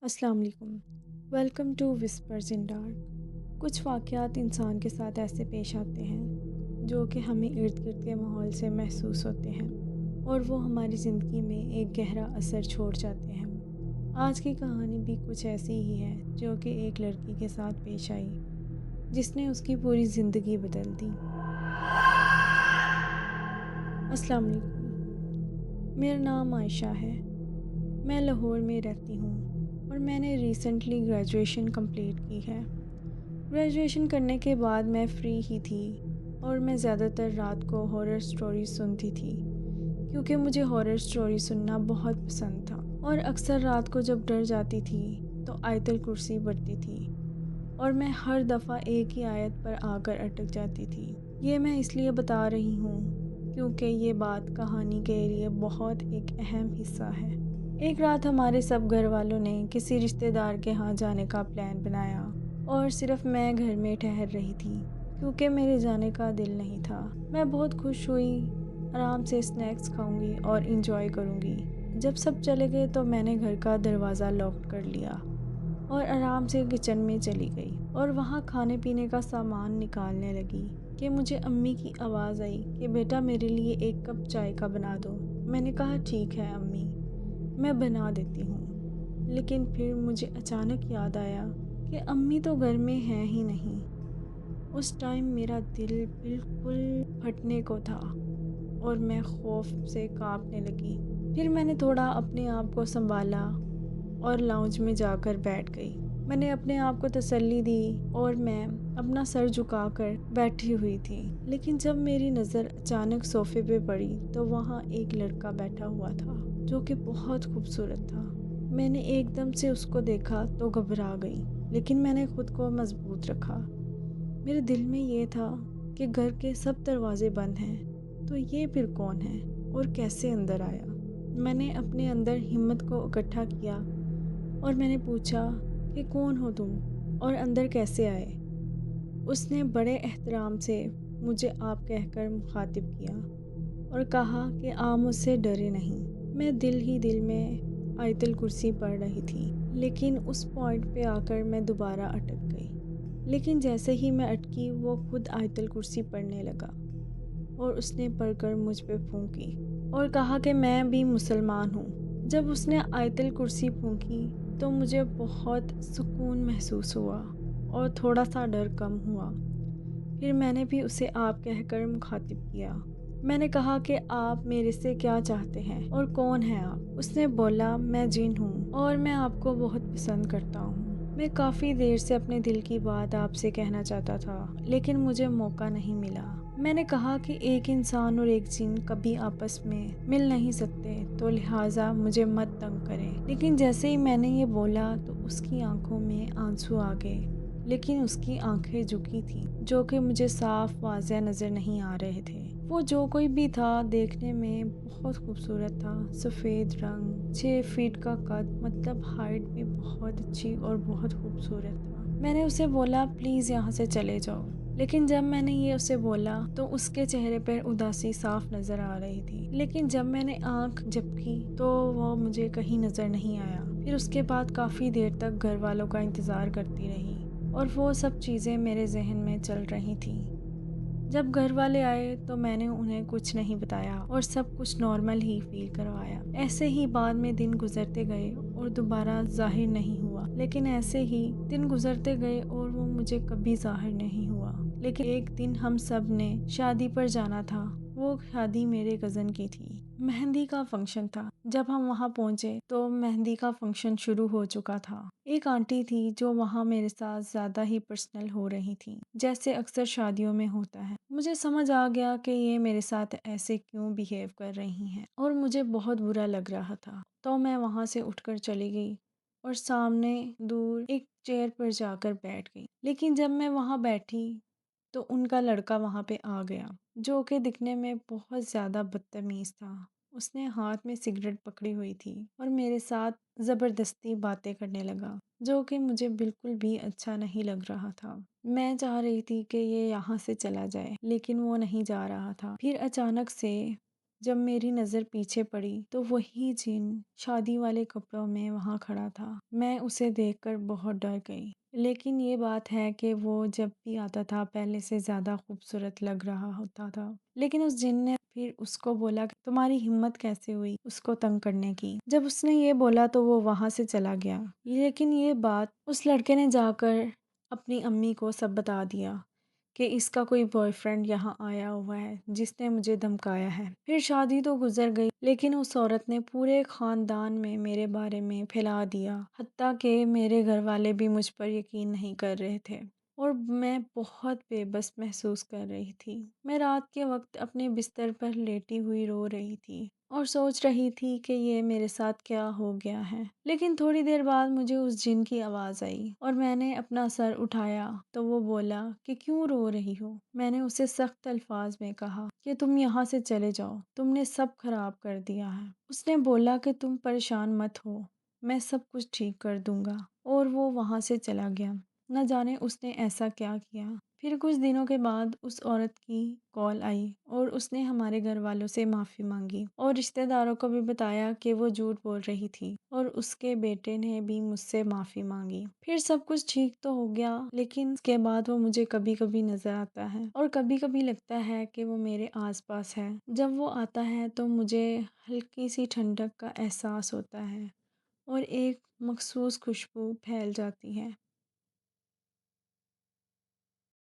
अस्सलाम वालेकुम। Welcome to whispers in dark. कुछ वाक़यात इंसान के साथ ऐसे पेश आते हैं जो कि हमें इर्द गिर्द के माहौल से महसूस होते हैं और वो हमारी ज़िंदगी में एक गहरा असर छोड़ जाते हैं। आज की कहानी भी कुछ ऐसी ही है जो कि एक लड़की के साथ पेश आई जिसने उसकी पूरी ज़िंदगी बदल दी। अस्सलाम वालेकुम। मेरा नाम आयशा है। मैं लाहौर में रहती हूँ और मैंने रिसेंटली ग्रेजुएशन कंप्लीट की है। ग्रेजुएशन करने के बाद मैं फ्री ही थी और मैं ज़्यादातर रात को हॉरर स्टोरी सुनती थी क्योंकि मुझे हॉरर स्टोरी सुनना बहुत पसंद था। और अक्सर रात को जब डर जाती थी तो आयतल कुर्सी पढ़ती थी और मैं हर दफ़ा एक ही आयत पर आकर अटक जाती थी। ये मैं इसलिए बता रही हूँ क्योंकि ये बात कहानी के लिए बहुत एक अहम हिस्सा है। एक रात हमारे सब घर वालों ने किसी रिश्तेदार के यहाँ जाने का प्लान बनाया और सिर्फ मैं घर में ठहर रही थी क्योंकि मेरे जाने का दिल नहीं था। मैं बहुत खुश हुई, आराम से स्नैक्स खाऊंगी और इंजॉय करूंगी। जब सब चले गए तो मैंने घर का दरवाज़ा लॉक कर लिया और आराम से किचन में चली गई और वहाँ खाने पीने का सामान निकालने लगी कि मुझे अम्मी की आवाज़ आई कि बेटा मेरे लिए एक कप चाय का बना दो। मैंने कहा ठीक है अम्मी, मैं बना देती हूँ। लेकिन फिर मुझे अचानक याद आया कि अम्मी तो घर में हैं ही नहीं। उस टाइम मेरा दिल बिल्कुल फटने को था और मैं खौफ से कांपने लगी। फिर मैंने थोड़ा अपने आप को संभाला और लाउंज में जाकर बैठ गई। मैंने अपने आप को तसल्ली दी और मैं अपना सर झुकाकर बैठी हुई थी। लेकिन जब मेरी नज़र अचानक सोफे पे पड़ी तो वहाँ एक लड़का बैठा हुआ था जो कि बहुत खूबसूरत था। मैंने एकदम से उसको देखा तो घबरा गई, लेकिन मैंने खुद को मजबूत रखा। मेरे दिल में ये था कि घर के सब दरवाजे बंद हैं, तो ये फिर कौन है और कैसे अंदर आया। मैंने अपने अंदर हिम्मत को इकट्ठा किया और मैंने पूछा कि कौन हो तुम और अंदर कैसे आए। उसने बड़े एहतराम से मुझे आप कहकर मुखातिब किया और कहा कि आप मुझसे डरे नहीं। मैं दिल ही दिल में आयतल कुर्सी पढ़ रही थी, लेकिन उस पॉइंट पे आकर मैं दोबारा अटक गई। लेकिन जैसे ही मैं अटकी वो खुद आयतल कुर्सी पढ़ने लगा और उसने पढ़कर मुझ पे फूंकी और कहा कि मैं भी मुसलमान हूँ। जब उसने आयतल कुर्सी फूंकी तो मुझे बहुत सुकून महसूस हुआ और थोड़ा सा डर कम हुआ। फिर मैंने भी उसे आप कहकर मुखातिब किया। मैंने कहा कि आप मेरे से क्या चाहते हैं और कौन है आप। उसने बोला मैं जिन हूँ और मैं आपको बहुत पसंद करता हूँ। मैं काफ़ी देर से अपने दिल की बात आपसे कहना चाहता था, लेकिन मुझे मौका नहीं मिला। मैंने कहा कि एक इंसान और एक जिन कभी आपस में मिल नहीं सकते, तो लिहाजा मुझे मत तंग करें। लेकिन जैसे ही मैंने ये बोला तो उसकी आंखों में आंसू आ गए, लेकिन उसकी आंखें झुकी थीं, जो कि मुझे साफ वाज़ह नज़र नहीं आ रहे थे। वो जो कोई भी था देखने में बहुत खूबसूरत था। सफ़ेद रंग, 6 फीट का कद, मतलब हाइट भी बहुत अच्छी और बहुत खूबसूरत था। मैंने उसे बोला प्लीज़ यहाँ से चले जाओ। लेकिन जब मैंने ये उसे बोला तो उसके चेहरे पर उदासी साफ नज़र आ रही थी। लेकिन जब मैंने आंख झपकी तो वो मुझे कहीं नज़र नहीं आया। फिर उसके बाद काफ़ी देर तक घर वालों का इंतज़ार करती रही और वो सब चीज़ें मेरे जहन में चल रही थीं। जब घर वाले आए तो मैंने उन्हें कुछ नहीं बताया और सब कुछ नॉर्मल ही फील करवाया। ऐसे ही बाद में दिन गुजरते गए और दोबारा जाहिर नहीं हुआ। लेकिन ऐसे ही दिन गुजरते गए और वो मुझे कभी जाहिर नहीं हुआ। लेकिन एक दिन हम सब ने शादी पर जाना था। वो शादी मेरे कज़न की थी। मेहंदी का फंक्शन था। जब हम वहाँ पहुँचे तो मेहंदी का फंक्शन शुरू हो चुका था। एक आंटी थी जो वहाँ मेरे साथ ज़्यादा ही पर्सनल हो रही थी, जैसे अक्सर शादियों में होता है। मुझे समझ आ गया कि ये मेरे साथ ऐसे क्यों बिहेव कर रही हैं और मुझे बहुत बुरा लग रहा था। तो मैं वहाँ से उठकर चली गई और सामने दूर एक चेयर पर जाकर बैठ गई। लेकिन जब मैं वहाँ बैठी तो उनका लड़का वहाँ पे आ गया, जो कि दिखने में बहुत ज़्यादा बदतमीज़ था। उसने हाथ में सिगरेट पकड़ी हुई थी और मेरे साथ ज़बरदस्ती बातें करने लगा, जो कि मुझे बिल्कुल भी अच्छा नहीं लग रहा था। मैं चाह रही थी कि ये यहाँ से चला जाए, लेकिन वो नहीं जा रहा था। फिर अचानक से जब मेरी नज़र पीछे पड़ी तो वही जिन शादी वाले कपड़ों में वहाँ खड़ा था। मैं उसे देखकर बहुत डर गई। लेकिन ये बात है कि वो जब भी आता था पहले से ज़्यादा खूबसूरत लग रहा होता था। लेकिन उस जिन ने फिर उसको बोला कि तुम्हारी हिम्मत कैसे हुई उसको तंग करने की। जब उसने ये बोला तो वो वहाँ से चला गया। लेकिन ये बात उस लड़के ने जाकर अपनी अम्मी को सब बता दिया कि इसका कोई बॉयफ्रेंड यहाँ आया हुआ है जिसने मुझे धमकाया है। फिर शादी तो गुजर गई लेकिन उस औरत ने पूरे खानदान में मेरे बारे में फैला दिया, हत्ता कि मेरे घर वाले भी मुझ पर यकीन नहीं कर रहे थे और मैं बहुत बेबस महसूस कर रही थी। मैं रात के वक्त अपने बिस्तर पर लेटी हुई रो रही थी और सोच रही थी कि ये मेरे साथ क्या हो गया है। लेकिन थोड़ी देर बाद मुझे उस जिन की आवाज़ आई और मैंने अपना सर उठाया तो वो बोला कि क्यों रो रही हो। मैंने उसे सख्त अल्फाज में कहा कि तुम यहाँ से चले जाओ, तुमने सब खराब कर दिया है। उसने बोला कि तुम परेशान मत हो, मैं सब कुछ ठीक कर दूंगा और वो वहाँ से चला गया। न जाने उसने ऐसा क्या किया। फिर कुछ दिनों के बाद उस औरत की कॉल आई और उसने हमारे घर वालों से माफ़ी मांगी और रिश्तेदारों को भी बताया कि वो झूठ बोल रही थी और उसके बेटे ने भी मुझसे माफ़ी मांगी। फिर सब कुछ ठीक तो हो गया लेकिन उसके बाद वो मुझे कभी कभी नज़र आता है और कभी कभी लगता है कि वो मेरे आसपास है। जब वो आता है तो मुझे हल्की सी ठंडक का एहसास होता है और एक मखसूस खुशबू फैल जाती है।